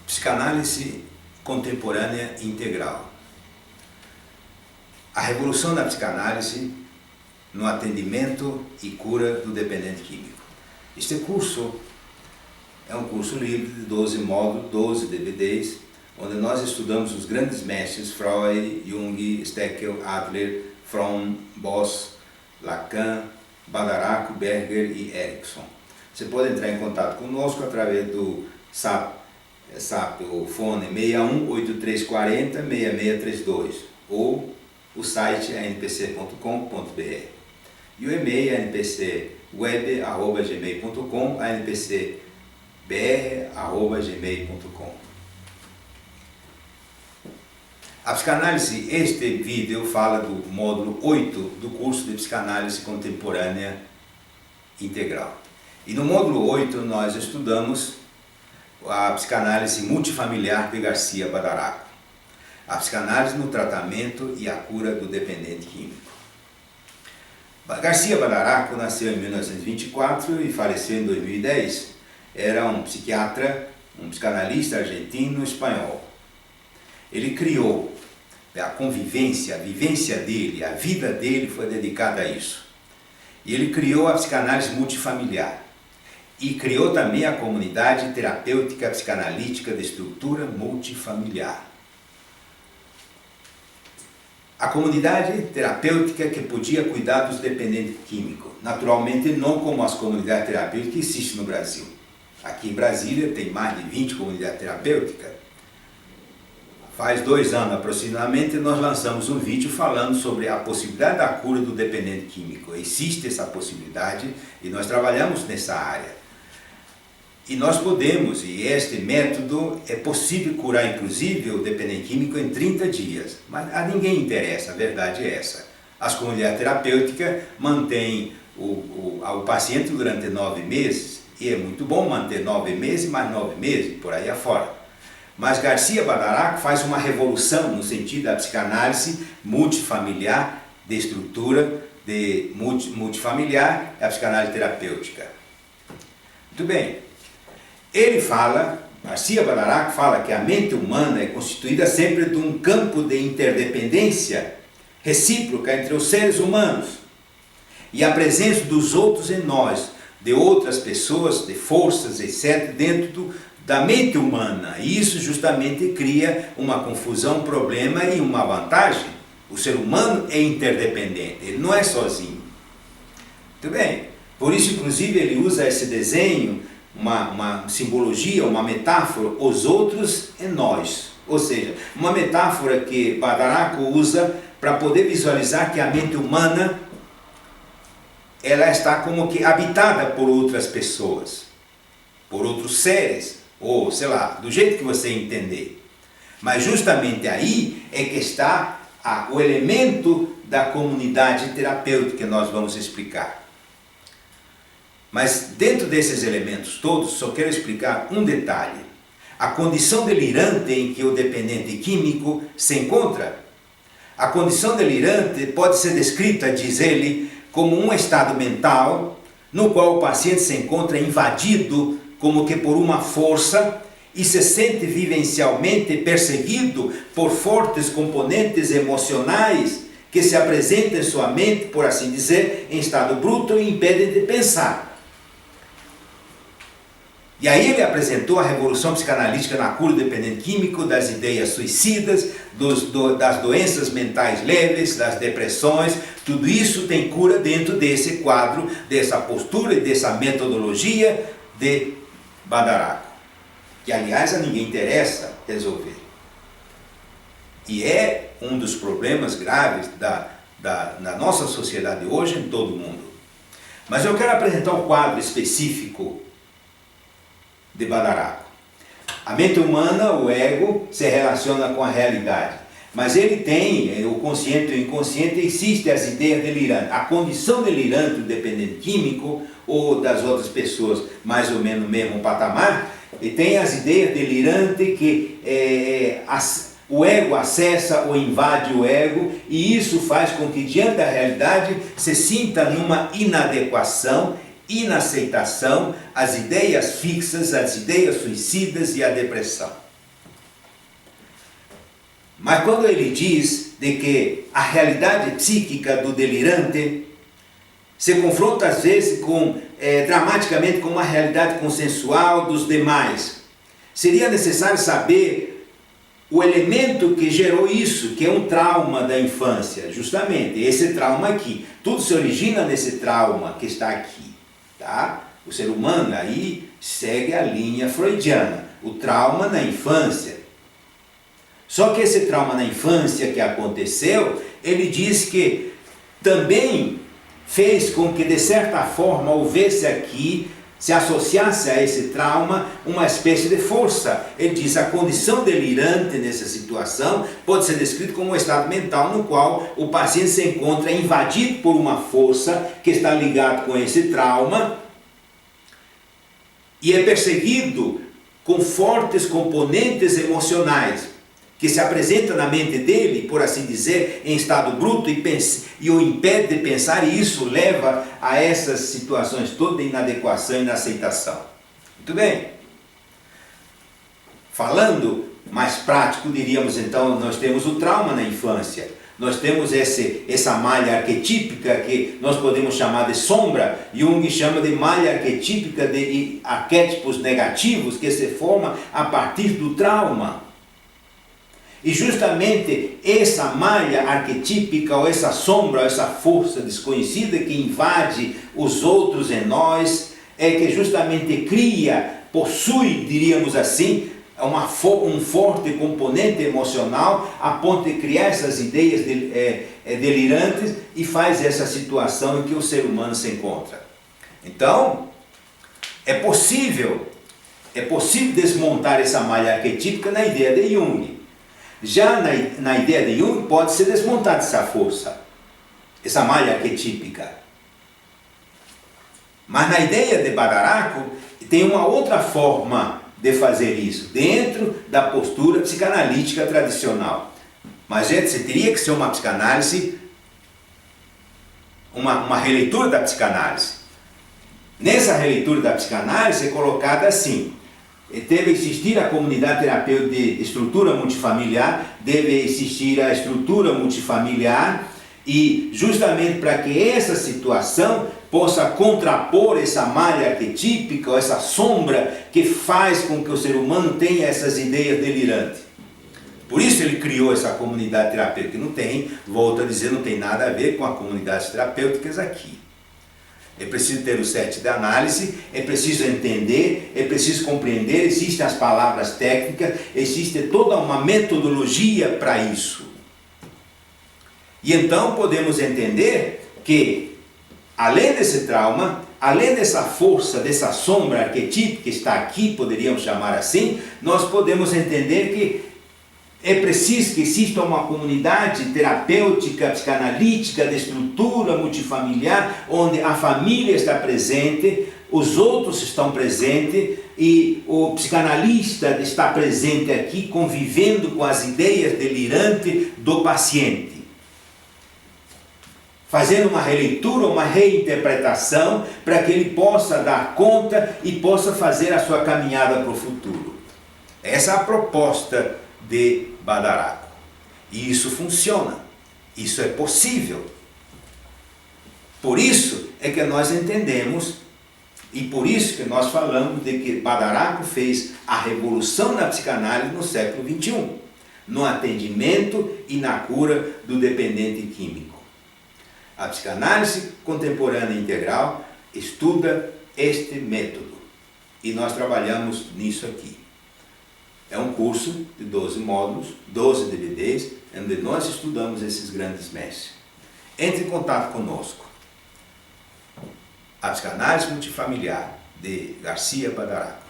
Psicanálise contemporânea integral. A revolução da psicanálise no atendimento e cura do dependente químico. Este curso é um curso livre de 12 módulos, 12 DVDs, onde nós estudamos os grandes mestres Freud, Jung, Steckel, Adler, Fromm, Boss, Lacan, Badaraco, Berger e Erickson. Você pode entrar em contato conosco através do o fone 618340-6632 ou o site anpc.com.br e o e-mail anpcweb@gmail.com, anpcbr@gmail.com. A psicanálise, este vídeo fala do módulo 8 do curso de psicanálise contemporânea integral. E no módulo 8 nós estudamos a psicanálise multifamiliar de Garcia Badaraco, a psicanálise no tratamento e a cura do dependente químico. Garcia Badaraco nasceu em 1924 e faleceu em 2010. Era um psiquiatra, um psicanalista argentino-espanhol. Ele criou a convivência, a vivência dele, a vida dele foi dedicada a isso. E ele criou a psicanálise multifamiliar. E criou também a comunidade terapêutica psicanalítica de estrutura multifamiliar. A comunidade terapêutica que podia cuidar dos dependentes químicos. Naturalmente não como as comunidades terapêuticas que existem no Brasil. Aqui em Brasília tem mais de 20 comunidades terapêuticas. Faz 2 anos aproximadamente nós lançamos um vídeo falando sobre a possibilidade da cura do dependente químico. Existe essa possibilidade e nós trabalhamos nessa área. E nós podemos, e este método é possível curar inclusive o dependente químico em 30 dias. Mas a ninguém interessa, a verdade é essa. As comunidades terapêuticas mantêm o paciente durante 9 meses, e é muito bom manter 9 meses, mais 9 meses, por aí afora. Mas Garcia Badaraco faz uma revolução no sentido da psicanálise multifamiliar, de estrutura de multifamiliar, a psicanálise terapêutica. Muito bem. Ele fala, Garcia Badaraco fala que a mente humana é constituída sempre de um campo de interdependência recíproca entre os seres humanos e a presença dos outros em nós, de outras pessoas, de forças, etc., dentro da mente humana. E isso justamente cria uma confusão, um problema e uma vantagem. O ser humano é interdependente, ele não é sozinho. Muito bem. Por isso, inclusive, ele usa esse desenho, uma simbologia, uma metáfora, os outros e nós. Ou seja, uma metáfora que Badaraco usa para poder visualizar que a mente humana ela está como que habitada por outras pessoas, por outros seres, ou sei lá, do jeito que você entender. Mas justamente aí é que está o elemento da comunidade terapêutica que nós vamos explicar. Mas dentro desses elementos todos, só quero explicar um detalhe. A condição delirante em que o dependente químico se encontra. A condição delirante pode ser descrita, diz ele, como um estado mental no qual o paciente se encontra invadido como que por uma força e se sente vivencialmente perseguido por fortes componentes emocionais que se apresentam em sua mente, por assim dizer, em estado bruto e impedem de pensar. E aí ele apresentou a revolução psicanalítica na cura do dependente químico, das ideias suicidas, das doenças mentais leves, das depressões. Tudo isso tem cura dentro desse quadro, dessa postura e dessa metodologia de Badaraco, que aliás a ninguém interessa resolver. E é um dos problemas graves da nossa sociedade hoje em todo o mundo. Mas eu quero apresentar um quadro específico de Badaraco. A mente humana, o ego, se relaciona com a realidade. Mas ele tem, o consciente e o inconsciente, existem as ideias delirantes. A condição delirante do dependente químico ou das outras pessoas, mais ou menos no mesmo patamar, e tem as ideias delirantes que o ego acessa ou invade o ego, e isso faz com que, diante da realidade, se sinta numa inadequação, inaceitação, as ideias fixas, as ideias suicidas e a depressão. Mas quando ele diz de que a realidade psíquica do delirante se confronta às vezes dramaticamente com uma realidade consensual dos demais, seria necessário saber o elemento que gerou isso, que é um trauma da infância, justamente esse trauma aqui. Tudo se origina nesse trauma que está aqui, tá? O ser humano aí segue a linha freudiana, o trauma na infância. Só que esse trauma na infância que aconteceu, ele diz que também fez com que de certa forma houvesse aqui, se associasse a esse trauma, uma espécie de força. Ele diz, a condição delirante nessa situação pode ser descrita como um estado mental no qual o paciente se encontra invadido por uma força que está ligada com esse trauma e é perseguido com fortes componentes emocionais que se apresenta na mente dele, por assim dizer, em estado bruto e o impede de pensar, e isso leva a essas situações todas de inadequação e inaceitação. Muito bem. Falando mais prático, diríamos então, nós temos o trauma na infância. Nós temos essa malha arquetípica que nós podemos chamar de sombra. Jung chama de malha arquetípica de arquétipos negativos que se forma a partir do trauma. E justamente essa malha arquetípica, ou essa sombra, ou essa força desconhecida que invade os outros em nós, é que justamente cria, possui, diríamos assim, um forte componente emocional a ponto de criar essas ideias delirantes e faz essa situação em que o ser humano se encontra. Então, é possível desmontar essa malha arquetípica na ideia de Jung. Já na ideia de Jung pode ser desmontada essa força, essa malha arquetípica. Mas na ideia de Badaraco tem uma outra forma de fazer isso, dentro da postura psicanalítica tradicional. Mas gente, teria que ser uma psicanálise, uma releitura da psicanálise. Nessa releitura da psicanálise é colocada assim: deve existir a comunidade terapêutica de estrutura multifamiliar, deve existir a estrutura multifamiliar, e justamente para que essa situação possa contrapor essa malha arquetípica, ou essa sombra que faz com que o ser humano tenha essas ideias delirantes. Por isso ele criou essa comunidade terapêutica, que não tem, volto a dizer, não tem nada a ver com as comunidades terapêuticas aqui. É preciso ter o set de análise, é preciso entender, é preciso compreender, existem as palavras técnicas, existe toda uma metodologia para isso. E então podemos entender que, além desse trauma, além dessa força, dessa sombra arquetípica que está aqui, poderíamos chamar assim, nós podemos entender que é preciso que exista uma comunidade terapêutica, psicanalítica, de estrutura multifamiliar, onde a família está presente, os outros estão presentes e o psicanalista está presente aqui, convivendo com as ideias delirantes do paciente, fazendo uma releitura, uma reinterpretação, para que ele possa dar conta e possa fazer a sua caminhada para o futuro. Essa é a proposta de Badaraco. E isso funciona. Isso é possível. Por isso é que nós entendemos, e por isso que nós falamos de que Badaraco fez a revolução na psicanálise no século XXI, no atendimento e na cura do dependente químico. A psicanálise contemporânea integral estuda este método. E nós trabalhamos nisso aqui. É um curso de 12 módulos, 12 DVDs, onde nós estudamos esses grandes mestres. Entre em contato conosco. A psicanálise multifamiliar, de Garcia Badaraco.